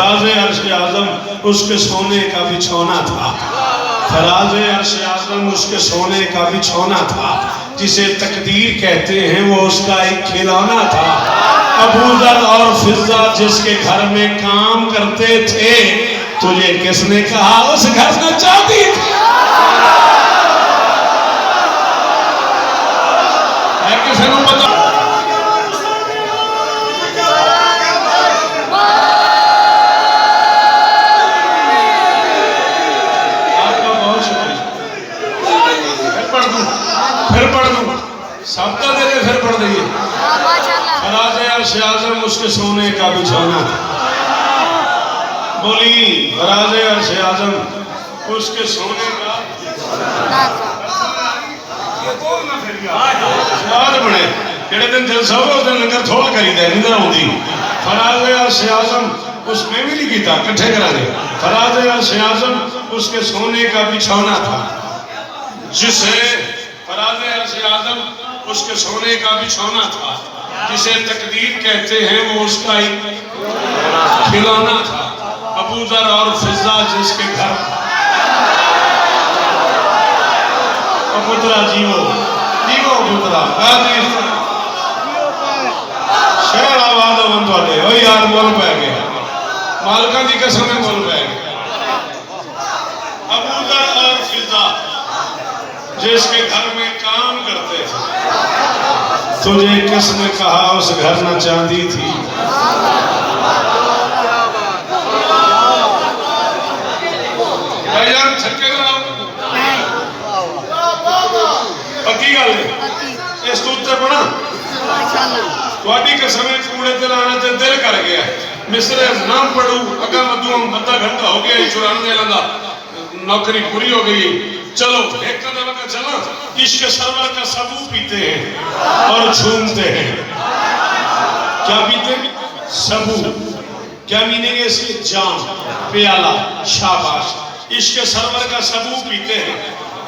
فراز عرش اعظم اس کے سونے کا بچھونا تھا، فراز عرش اعظم اس کے سونے کا بچھونا تھا، جسے تقدیر کہتے ہیں وہ اس کا ایک کھلونا تھا۔ ابو ذر اور فضہ جس کے گھر میں کام کرتے تھے، تجھے کس نے کہا اس گھر میں چاہتی تھی؟ ہے کسی نے پتا؟ سب کا دے دے پھر پڑھ دئیے۔ فراز عرش اعظم اس کے سونے کا بچھونا تھا، بولی فراز عرش اعظم اس کے سونے کا یاد بڑھے کہڑے دن جلسہ ہوگا اس دن لنگر تھوڑ کری دے نظر ہوں دی۔ فراز عرش اعظم اس میں بھی نہیں کیتا کٹھے کرا دے۔ فراز عرش اعظم اس کے سونے کا بچھونا تھا، جسے فراز عرش اعظم اس کے سونے کا بچھونا تھا، جسے تقدیر کہتے ہیں وہ اس کا ایک کھلونا تھا۔ ابو ذر اور فضہ جس کے گھر پترا جیو پترا شہر آباد ہوں تھوڑے وہ یار مول پہ گیا، مالکہ دی قسم میں مول پہ گیا۔ ابو ذر اور فضہ جس کے گھر میں کام کرتے تھے، تجھے کس نے کہا اس گھر نہ چاندی تھی؟ بھائیان چھکے گا پکی گا لے اس توتے پڑھا توڑی قسمیں کوڑے دل آنا تے دل کر گیا مصر نام پڑھو اگا مدوم مدہ گھنٹہ ہو گیا چوران دے لندہ نوکری پوری ہو گئی۔ چلو ایک قدم کا چلا، عشق سرور کا سبو پیتے ہیں اور جھومتے ہیں۔ کیا پیتے ہیں؟ سبو۔ کیا میننگ ہے اس کے؟ جام، پیالہ، شاباش۔ عشق سرور کا سبو پیتے ہیں،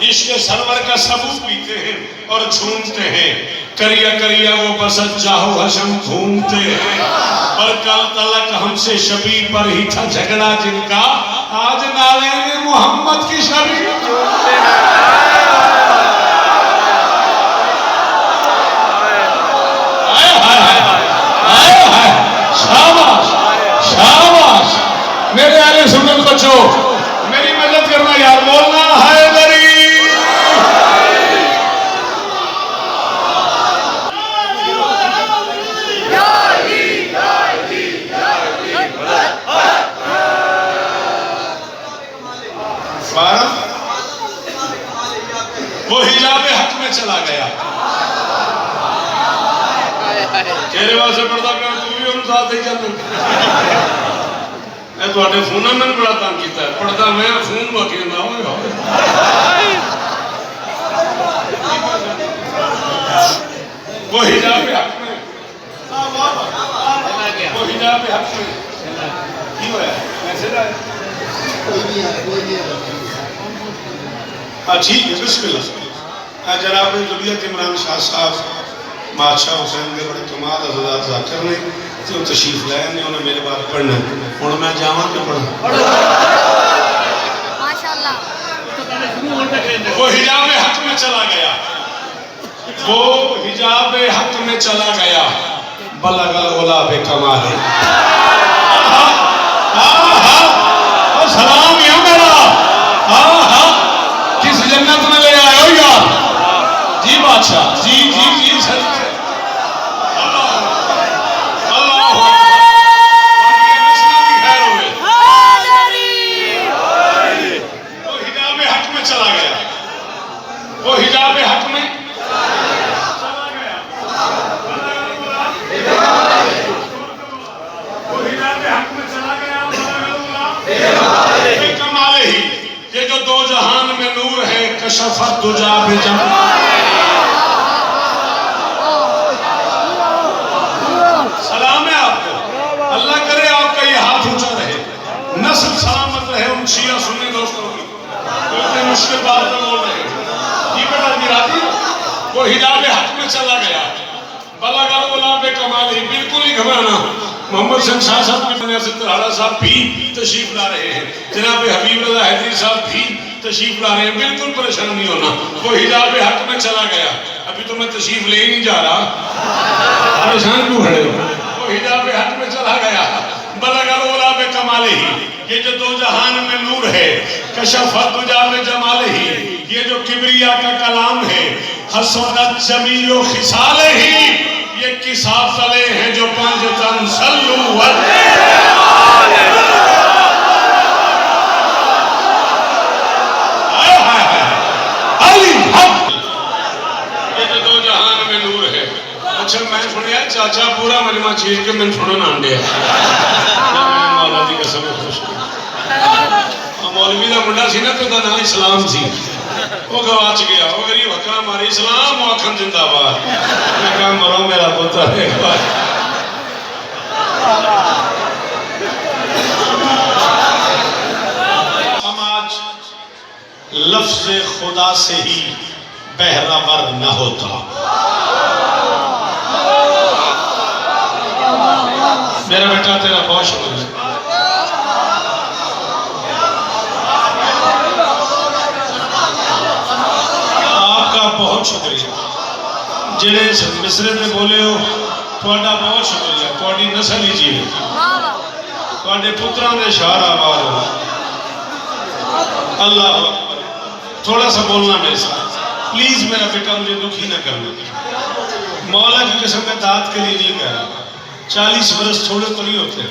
عشق سرور کا سبو پیتے ہیں اور جھومتے ہیں۔ کریا کریا وہ بسط جاہو حشم گھومتے ہیں، اور کل تلک ہم سے شبی پر ہی تھا جھگڑا جن کا، آج نالے میں محمد کی شبی شاباش شاباش میرے اہل سنت بچو، میری مدد کرنا یار، بولنا حیدری۔ وہ حجاب حق میں چلا گیا، چہرے واسے پڑھتا کہ تو بھی انہوں ساتھ ہی چلو اے تو آٹے فونہ میں بڑا تان کیتا ہے، پڑھتا میں فون باقی نہ ہوئے وہ حجاب حق میں، وہ حجاب حق میں کی ہوا ہے میسیج آئے ٹھیک ہے بسم اللہ۔ جناب ذریعت عمران شاہ صاحب بادشاہ حسین کے بڑے کمال حضرات ذاکر نے تو تشریف لائے نے انہیں میرے بات پڑھنا اور میں جاواں کہ پڑھا وہ حجاب حق میں چلا گیا، وہ حجاب حق میں چلا گیا، بلغ العلا بکمال۔ سلام یا میرا کس جنت میں لے آئے ہو یار؟ جی بادشاہ جی جی جی سر وہ حجاب حق میں چلا گیا کمال ہی، یہ جو دو جہان میں نور ہے کشفت دجا بجمال۔ سلام ہے آپ کو، اللہ کرے آپ کا یہ ہاتھ اونچا رہے، نسل سلامت رہے ان شیعہ سنی دوستوں کی، تو اتنے مشکل بات میں بول رہے ہیں یہ بیٹا میراتی۔ وہ حجاب حق میں چلا گیا، بلغ العلا بکمال ہی، بالکل ہی گھبرانا محمد حسین شاہ صاحب کے بنیاد سے ترہاڑا صاحب بھی تشریف لا رہے ہیں، جناب حبیب رضا حیدری صاحب بھی تشریف لا رہے ہیں. بالکل پریشان نہیں ہونا. وہ حجاب حق میں چلا گیا، ابھی تو میں تشریف لے ہی نہیں جا رہا، پریشان کیوں کھڑے ہو؟ وہ حجاب حق میں چلا گیا. بلغ العلا بکمالہ، یہ جو دو جہان میں نور ہے، کشف الدجا بجمالہ، یہ جو کبریا کا کلام ہے، حسنت جمیع خصالہ، یہ کساف تلے ہیں جو پانچ تن صلو علی حق. یہ جو دو جہان میں نور ہے. اچھا میں سنیا چاچا پورا مجمع چیز کے میں سنن آنڈے مولا دی قسم خوش مولوی دا منڈا سی نا تو دا نام اسلام سی، وہ گواچ گیا. وہ غریب حقا ماری اسلام و آکھن زندہ باد. میں کہا مرو میرا پوتا ہے. سماج لفظ خدا سے ہی بہراور نہ ہوتا. میرا بیٹا تیرا بہت شکریہ. آپ کا بہت شکریہ جڑے مصرے میں بولے ہو. تھوڑا بہت شکریہ. تھوڑی نسل ہی جیوے، تھوڑے پتران نے شعر آباد ہو. اللہ اکبر. تھوڑا سا بولنا میرے ساتھ پلیز. میرا بیٹا مجھے دکھی نہ کرنا. مولا کی قسم میں داد کے لیے نہیں کہہ رہا. 40 برس تھوڑے تو نہیں ہوتے.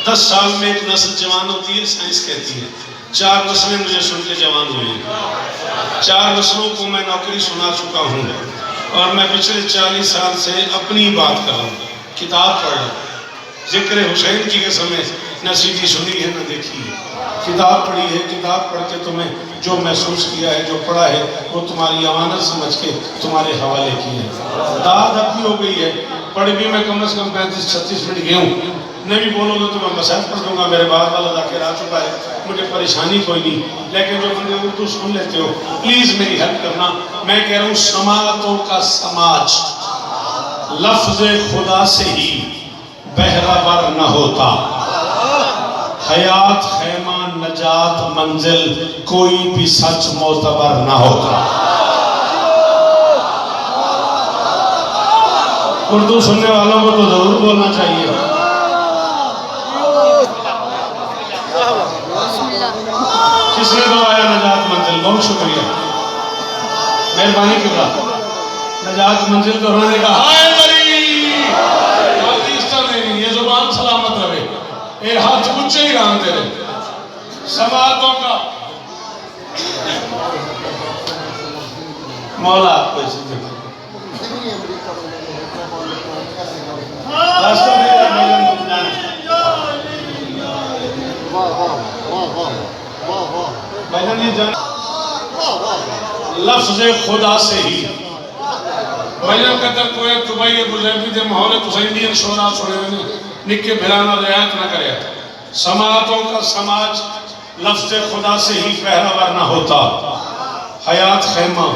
10 سال میں ایک نسل جوان ہوتی ہے. سائنس کہتی ہے 4 نسلیں مجھے سن کے جوان ہوئی ہیں. 4 نسلوں کو میں نوکری سنا چکا ہوں اور میں پچھلے 40 سال سے اپنی بات کر رہا ہوں. کتاب پڑھ رہا ہوں. ذکر حسین کی قسم ہے نہ سیدھی سنی ہے نہ دیکھی ہے. کتاب پڑھی ہے. کتاب پڑھ کے تمہیں جو محسوس کیا ہے، جو پڑھا ہے، وہ تمہاری امانت سمجھ کے تمہارے حوالے کی ہے. داد اب بھی ہو گئی ہے. پڑھ بھی میں کم از کم 35-36 منٹ گیا ہوں. نہیں بھی بولو گے تو میں مسائل پڑھ دوں گا. میرے بعد والا ذاکر آ چکا ہے، مجھے پریشانی کوئی نہیں. لیکن جو بندے اردو سن لیتے ہو پلیز میری ہیلپ کرنا. میں کہہ رہا ہوں سماعتوں کا سماج لفظ خدا سے ہی بہراور نہ ہوتا. حیات خیمہ نجات منزل کوئی بھی سچ معتبر نہ ہوتا. اردو سننے والوں کو تو ضرور بولنا چاہیے. کس نے تو آیا نجات منزل؟ بہت شکریہ، مہربانی کرنا. نجات منزل تو انہوں نے کہا ہائے مری اس طرح نہیں. یہ زبان سلامت رہے، یہ ہاتھ اونچے ہی رہاں تیرے. سماعتوں کا مولا آپ کو اسی جگہ راستہ میرا بھائیان بھائیان یہ جانا لفظ خدا سے ہی. بھائیان قدر کوئی دبائی بزیبی دے محول حسینین شورا سنے نکے بھرانا رعایت نہ کرے. سماعتوں کا سماج لفظ خدا سے ہی بہراور نہ ہوتا. حیات خیمہ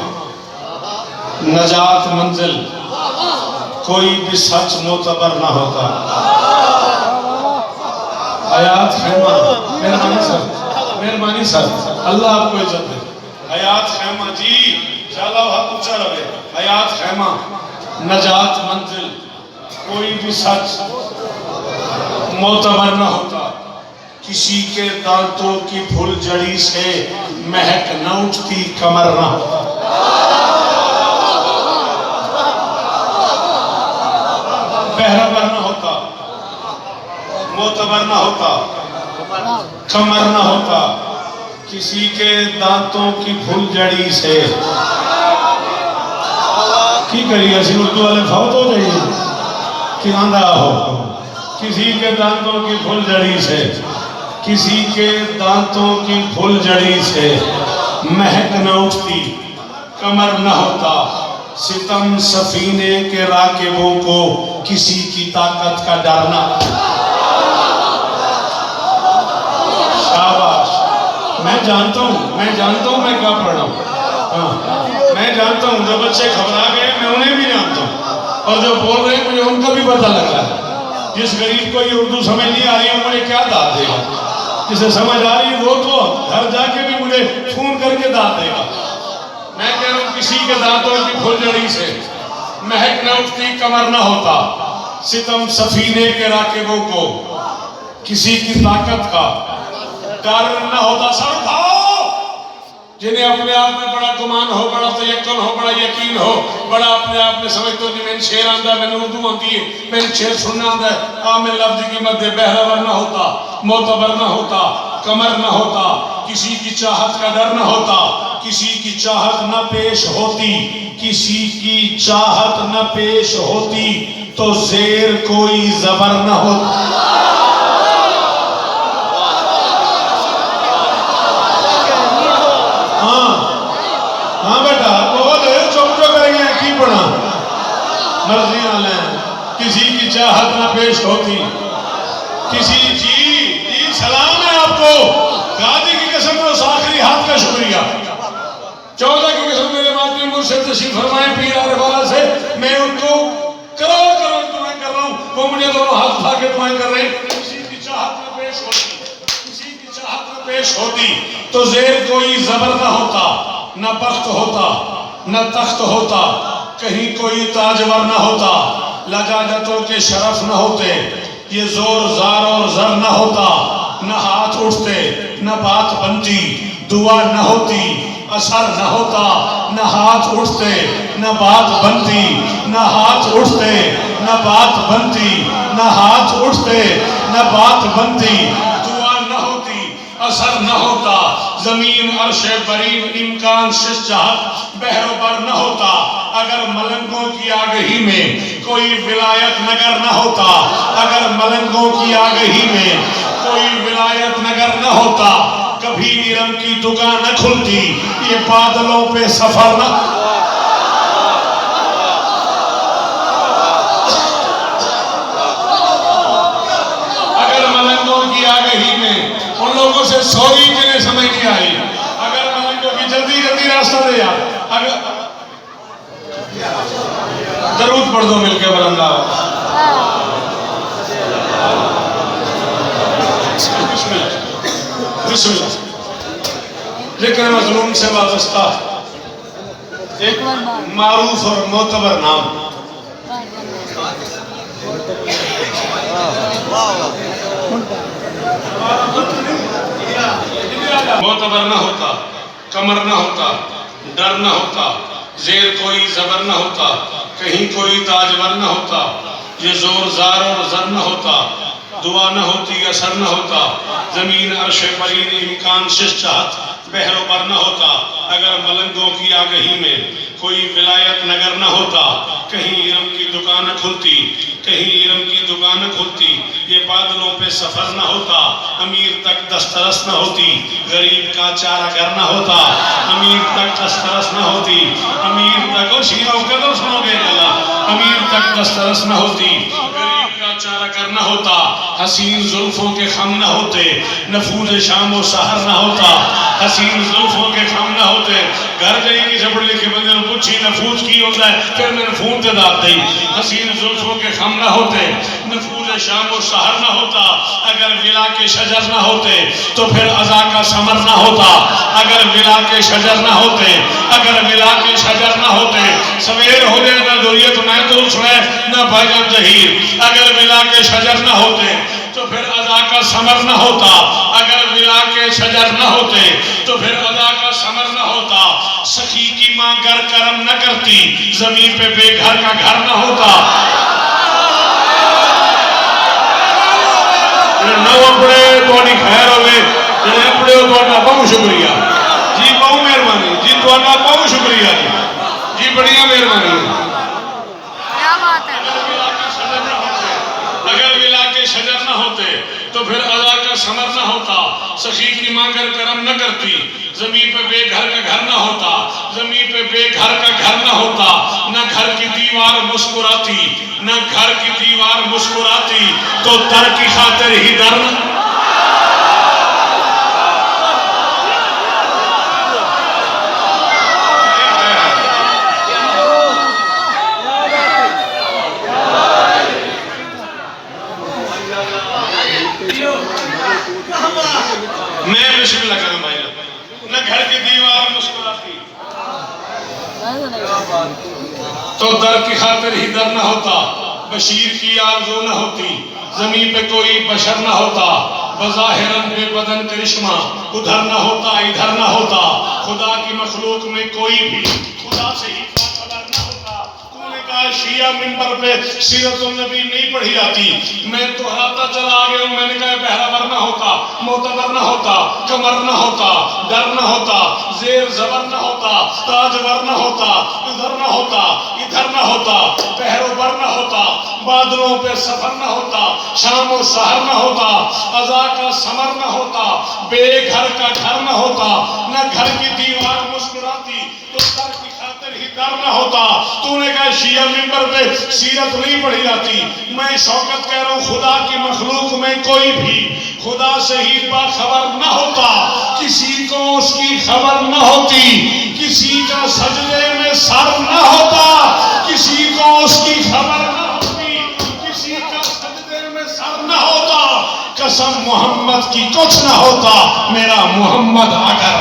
نجات منزل کوئی بھی سچ معتبر نہ ہوتا. حیات خیمہ مہربانی سر، مہربانی سر، اللہ آپ کو عزت دے. حیات خیمہ جی انشاءاللہ وہاں اونچا رہے. حیات خیمہ نجات منزل کوئی بھی سچ معتبر نہ ہوتا. کسی کے دانتوں کی پھول جڑی سے مہک نہ اٹھتی کمر نہ ہوتا. بہراور نہ ہوتا، معتبر نہ ہوتا، کمر نہ ہوتا. کسی کے دانتوں کی پھول جڑی سے کی کریے اسی اردو والے فوت ہو جائیے کہ آندھا ہو. کسی کے دانتوں کی پھول جڑی سے، کسی کے دانتوں کی پھول جڑی سے مہک نہ اٹھتی کمر نہ ہوتا. ستم سفینے کے راکبوں کو کسی کی طاقت کا ڈر نہ. شاباش. میں جانتا ہوں میں کیا پڑھ رہا ہوں. میں جانتا ہوں جو بچے گھبرا گئے میں انہیں بھی جانتا ہوں، اور جو بول رہے ہیں مجھے ان کا بھی پتہ لگ رہا ہے. جس غریب کو یہ اردو سمجھ نہیں آ رہی ہے مجھے کیا داد دے گا؟ جسے سمجھ آ رہی ہے وہ تو گھر جا کے بھی مجھے فون کر کے داد دے گا۔ میں کہہ رہا ہوں کسی کے دانتوں کی پھلجھڑی سے مہک نہ اٹھتی، کمر نہ ہوتا، ستم سفینے کے راکبوں کو کسی کی طاقت کا ڈر نہ ہوتا۔ سر اٹھاؤ جنہیں اپنے آپ میں بڑا گمان ہو، بڑا تیقن ہو، بڑا یقین ہو، بڑا اپنے آپ میں سمجھتے ہو کہ میں شعر آندہ ہے، میں نے اردو آندی ہے، میں نے شعر سننا آندہ ہے، عامل لفظ کی مدد بہرور نہ ہوتا، معتبر نہ ہوتا، کمر نہ ہوتا، کسی کی چاہت کا ڈر نہ ہوتا، کسی کی چاہت نہ پیش ہوتی، کسی کی چاہت نہ پیش ہوتی تو زیر کوئی زبر نہ ہوتا۔ ہاں بیٹا بہت چپ چو کریں گے کی پڑھا مرضیاں لیں، کسی کی چاہت نہ پیش ہوتی، کسی جی سلام ہے آپ کو، غازی کی قسم میں اس آخری ہاتھ کا شکریہ، 14 کی قسم میرے مادری مرشد تشریف فرمائے پیر عارف والا سے، میں ان کو کروڑ کروڑ دعائیں کر رہا ہوں، وہ مجھے دونوں ہاتھ اٹھا کے دعائیں کر رہے ہیں، کسی کی چاہت نہ پیش ہوتی، کسی کی چاہت نہ پیش ہوتی تو زیر کوئی زبر نہ ہوتا، نہ بخت ہوتا، نہ تخت ہوتا، کہیں کوئی تاجور نہ ہوتا، لجاجتوں کے شرف نہ ہوتے، یہ زور زار اور زر نہ ہوتا، نہ ہاتھ اٹھتے، نہ بات بنتی، دعا نہ ہوتی، اثر نہ ہوتا، نہ ہاتھ اٹھتے، نہ بات بنتی، نہ ہاتھ اٹھتے، نہ بات بنتی، نہ ہاتھ اٹھتے، نہ بات بنتی، دعا نہ ہوتی، اثر نہ ہوتا، زمین عرش برین امکان شش جہت بحر و بر نہ ہوتا، اگر ملنگوں کی آگہی میں کوئی ولایت نگر نہ ہوتا، اگر ملنگوں کی آگہی میں کوئی ولایت نگر نہ ہوتا، کبھی ارم کی دکان نہ کھلتی، یہ بادلوں پہ سفر نہ اگر ملنگوں کی آگہی میں ان لوگوں سے سوری جنہیں سمجھ نہیں آئی، اگر ملنگوں کی جلدی جلدی راستہ دے یار، اگر درود پڑھ دو مل کے بلندہ بسم اللہ ذکر مظلوم سے وابستہ ایک معروف اور معتبر نام، معتبر نہ ہوتا، کمر نہ ہوتا، ڈر نہ ہوتا، زیر کوئی زبر نہ ہوتا، کہیں کوئی تاجور نہ ہوتا، یہ زور زار اور زر نہ ہوتا، دعا نہ ہوتی، اثر نہ ہوتا، زمین عرش برین امکان شش چاہت بحر و بر نہ ہوتا، اگر ملنگوں کی آگہی میں کوئی ولایت نگر نہ ہوتا، کہیں ارم کی دکان کھلتی، کہیں ارم کی دکان کھلتی، یہ بادلوں پہ سفر نہ ہوتا، امیر تک دسترس نہ ہوتی، غریب کا چارہ گر نہ ہوتا، امیر تک دسترس نہ ہوتی، امیر تک شیرہ قدر سنو گے اللہ، امیر تک دسترس نہ ہوتی، غریب کا چارہ گر نہ ہوتا، حسین زلفوں کے خم نہ ہوتے، نفوذ شام و سحر نہ ہوتا، حسین زلفوں کے خم نہ ہوتے، گھر گئی کی سے پڑھ لکھے بندے نے پوچھی نفوذ کی ہوتا ہے، پھر میں نے فون تے داد دی، حسین زلفوں کے خم نہ ہوتے، نفوذ شام و سحر نہ ہوتا، اگر ولا کے شجر نہ ہوتے تو پھر عزا کا ثمر نہ ہوتا، اگر ولا کے شجر نہ ہوتے، اگر ولا کے شجر نہ ہوتے، سویر ہو جائے نہ ذریت میں تو سنے نہ بھجن ظہیر، اگر ولا کے شجر نہ ہوتے تو پھر عزا کا ثمر نہ ہوتا، اگر ولا کے شجر نہ ہوتے تو پھر عزا کا ثمر نہ ہوتا، سخی کی ماں گر کرم نہ کرتی، زمین پہ بے گھر کا گھر نہ ہوتا، نو اپڑے تو نہیں خیر ہوئے، جنہیں اپڑے ہو تو اٹھا بہت شکریہ جی، بہت مہربانی جی، تو اٹھا بہت شکریہ جی بڑیا مہربانی، اگر ولا کے شجر نہ ہوتے تو پھر عزا کا ثمر نہ ہوتا، سخی کی ماں گر کرم نہ کرتی، زمین پہ بے گھر کا گھر نہ ہوتا، زمین پہ بے گھر کا گھر نہ ہوتا، نہ گھر کی دیوار مسکراتی، نہ گھر کی دیوار مسکراتی تو در کی خاطر ہی در نہ میں بسم اللہ کروں بھائی نہ گھر کی دیوار مسکراتی تو در کی خاطر ہی در نہ ہوتا، بشیر کی آرزو نہ ہوتی، زمین پہ کوئی بشر نہ ہوتا، بظاہراً بے بدن کرشمہ ادھر نہ ہوتا ادھر نہ ہوتا، خدا کی مخلوق میں کوئی بھی خدا سے ہی باخبر نہ ہوتا۔ تو نے کہا شیعہ منبر پہ سیرت النبی نہیں پڑھی جاتی، میں دہراتا چلا آ گیا ہوں۔ میں نے کہا بہراور نہ ہوتا، معتبر نہ ہوتا، کمر نہ ہوتا، در نہ ہوتا، زیر زبر نہ ہوتا، تاجور نہ ہوتا، ادھر نہ ہوتا ادھر نہ ہوتا، پہروبر نہ ہوتا، بادلوں پہ سفر نہ ہوتا، شام و سحر نہ ہوتا، عزا کا سمر نہ ہوتا، بے گھر کا گھر نہ ہوتا، نہ گھر کی دیوار مسکراتی تو در کی خاطر ہی در نہ ہوتا۔ تو نے کہا شیعہ منبر پہ سیرت نہیں پڑھی جاتی، میں شوکت کہہ رہا ہوں خدا کی مخلوق میں کوئی بھی خدا سے ہی باخبر نہ ہوتا، کسی کو اس کی خبر نہ ہوتی، کسی کا سجدے میں سر نہ ہوتا، کسی کو اس کی خبر نہ ہوتی، کسی کا سجدے میں سر نہ ہوتا، قسم محمد کی کچھ نہ ہوتا میرا محمد اگر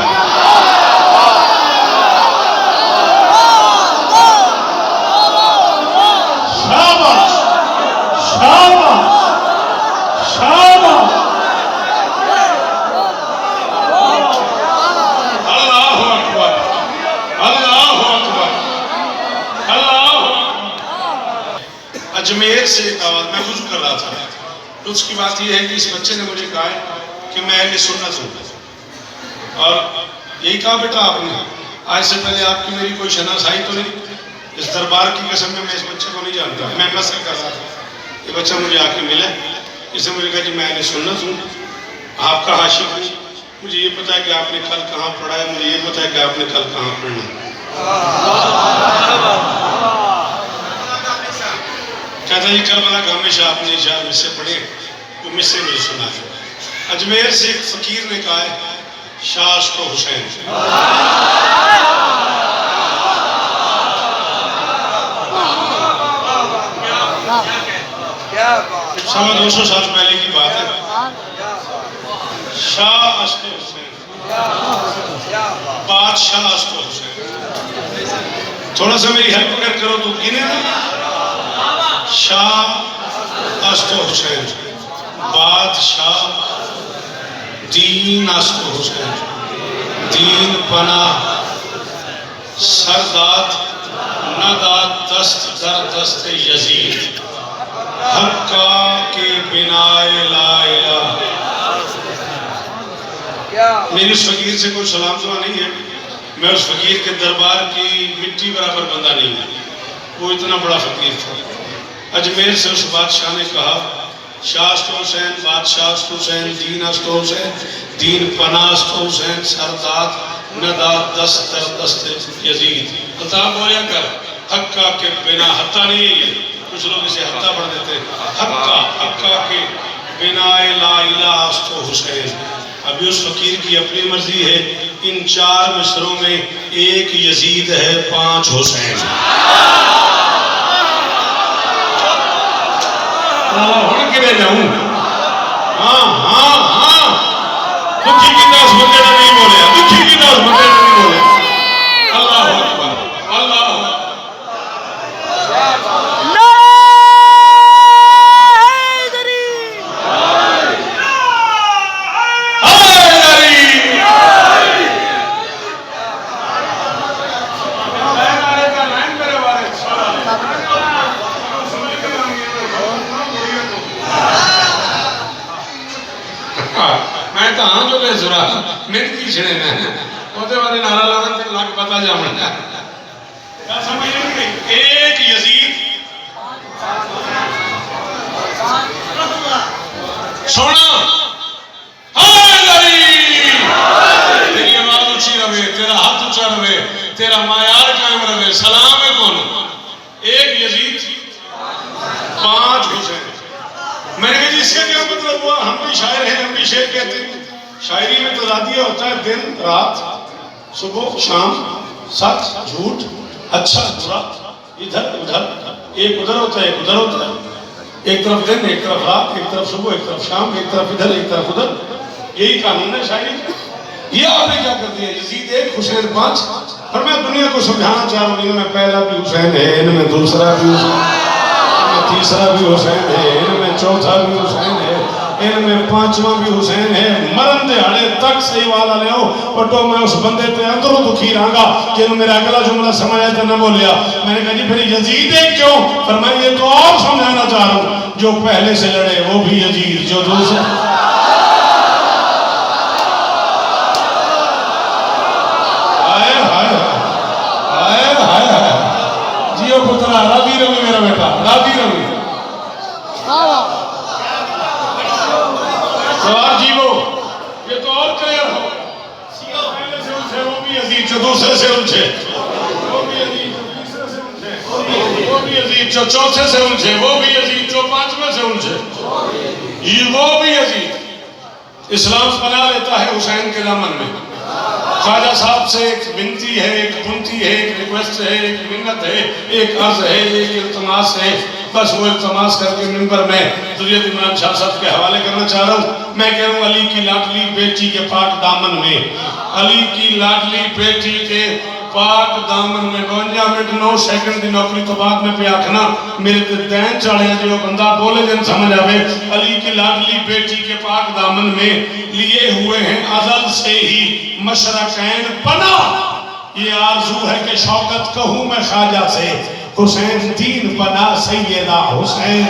شاباش شاباش شاباش اللہ اکبر اللہ اکبر اللہ اکبر۔ اجمیر سے ایک آواز، میں وضو کر رہا تھا، لطف کی بات یہ ہے کہ اس بچے نے مجھے کہا ہے کہ میں اہل سنت ہوں، اور یہی کہا بیٹا آپ نے آج سے پہلے آپ کی میری کوئی شناسائی تو نہیں، اس دربار کی قسم میں اس بچے کو نہیں جانتا، میں نصر کر رہا تھا، یہ بچہ مجھے آ کے ملا، اس نے مجھے کہا جی میں اہل سنت ہوں، آپ کا عاشق ہوں، مجھے یہ پتا ہے کہ آپ نے کل کہاں پڑھا ہے، مجھے یہ پتا ہے کہ آپ نے کل کہاں پڑھنا ہے۔ کہتا ہے کربلا کا ہمیشہ آپ نے اشعار مجھ سے پڑھے، وہ مجھ سے مجھے سنا ہے۔ اجمیر سے ایک فقیر نے کہا ہے شاہ عشق و حسین، سوا 200 سال پہلے کی بات ہے، شاہ عشق و حسین، بادشاہ عشق و حسین، تھوڑا سا میری ہیلپ اگر کرو تو گنے نا، شاہ عشق و حسین، بادشاہ دین عشق و حسین، دین پناہ سرداد نداد دست در دست یزید، حقا کے بنائے لا الہ۔ میری اس فقیر سے کوئی سلام دعا نہیں ہے، میں اس فقیر کے دربار کی مٹی برابر بندہ نہیں ہے، وہ اتنا بڑا فقیر تھا۔ اجمیر سے اس بادشاہ نے کہا شاہ عشق و حسین، بادشاہ عشق و حسین، دین عشق و حسین، دین پناہ عشق و حسین، سرداد نداد دست در دست یزید۔ عطا بولیا کر حقا کے بنا، حتیٰ نہیں ہے یہ، کچھ لوگ اسے حتیٰ پڑھ دیتے ہیں، حقا کے بنائے لا الہ عشق و حسین۔ ابھی اس فقیر کی اپنی مرضی ہے، ان 4 مصروں میں ایک یزید ہے، 5 حسین۔ ہوں کے لے جاؤں، ہاں ہاں ہاں، دکھی کی 10 بندے نے نہیں بولے، دکھی کی 10 بندے نے نہیں بولے۔ اللہ اکبر اللہ اکبر۔ میں تو ہاں جو لے سرا میرے کی چھڑے میں ہوتے والے نعرہ لانا تک لاکھ پتا جا مڑا کیا سمجھ نہیں؟ ایک یزید سونا تیری آواز اچھی رہے، تیرا ہاتھ اچھا رہے، تیرا معیار قائم رہے، سلام ہے کون؟ ایک یزید 5 حسین۔ میں نے کہا جی اس کا کیا مطلب ہوا؟ ہم بھی شاعر ہیں، ہم بھی شعر کہتے ہیں، شاعری میں تضادیہ ہوتا ہے، دن رات، صبح شام، سچ جھوٹ، اچھا برا، ادھر ادھر، ایک ادھر ہوتا ہے ایک ادھر ہوتا ہے، ایک طرف دن ایک طرف رات، ایک طرف صبح ایک طرف شام، ایک طرف ادھر ایک طرف ادھر، یہی قانون ہے شاعری کا. یہ آپ نے کیا کر دیا؟ یزید 1 حسین 5. اور میں دنیا کو سمجھانا چاہ رہا ہوں ان میں پہلا بھی حسین ہے، ان میں دوسرا بھی حسین ہے، ان میں تیسرا بھی حسین ہے، ان میں چوتھا بھی حسین ہے، ان میں 5واں بھی حسین ہے. مرن دہاڑے تک صحیح والا لے آؤ اور تو میں اس بندے تے اندروں دکھی رہاں گا کہ انہوں میرا اگلا جملہ سمجھا تو نہ بولیا. میں نے کہا جی پھر یزید 1 کیوں؟ فرمایا یہ تو اور سمجھانا چاہ رہا ہوں جو پہلے سے لڑے وہ بھی یزید، جو دوسرے جیو پترا راضی رہی میرا بیٹا، راضی رہی. تو اور جیو یہ تو اور کلیئر ہو. پہلے سے الجھے وہ بھی عزیز، جو دوسرے سے الجھے وہ بھی عزیز، جو تیسرے سے الجھے وہ بھی عزیز، جو چوتھے سے الجھے وہ بھی عزیز، جو 5ویں سے الجھے یہ وہ بھی عزیز. اسلام پناہ لیتا ہے حسین کے دامن میں. خواجہ صاحب سے ایک بنتی ہے، ایک بنتی ہے، ایک ریکویسٹ ہے، ایک منت ہے، ایک عرض ہے، ایک التماس ہے. بس وہ التماس کر کے منبر میں ذریعت عمران شاہ صاحب کے حوالے کرنا چاہ رہا ہوں. میں کہہ رہا ہوں علی کی لاڈلی بیٹی کے پاک دامن میں، علی کی لاڈلی بیٹی کے پاک دامن میں 52 منٹ 9 سیکنڈ دی نوکری تو بعد میں پہ آکھنا میرے تے دین چاڑے ہیں جو بندہ بولے جن سمجھ آوے. علی کی لاڈلی بیٹی کے پاک دامن میں لیے ہوئے ہیں ازل سے ہی مشرقین پناہ. یہ آرزو ہے کہ شوکت کہوں میں خواجہ سے حسین دین پناہ سیدہ حسین.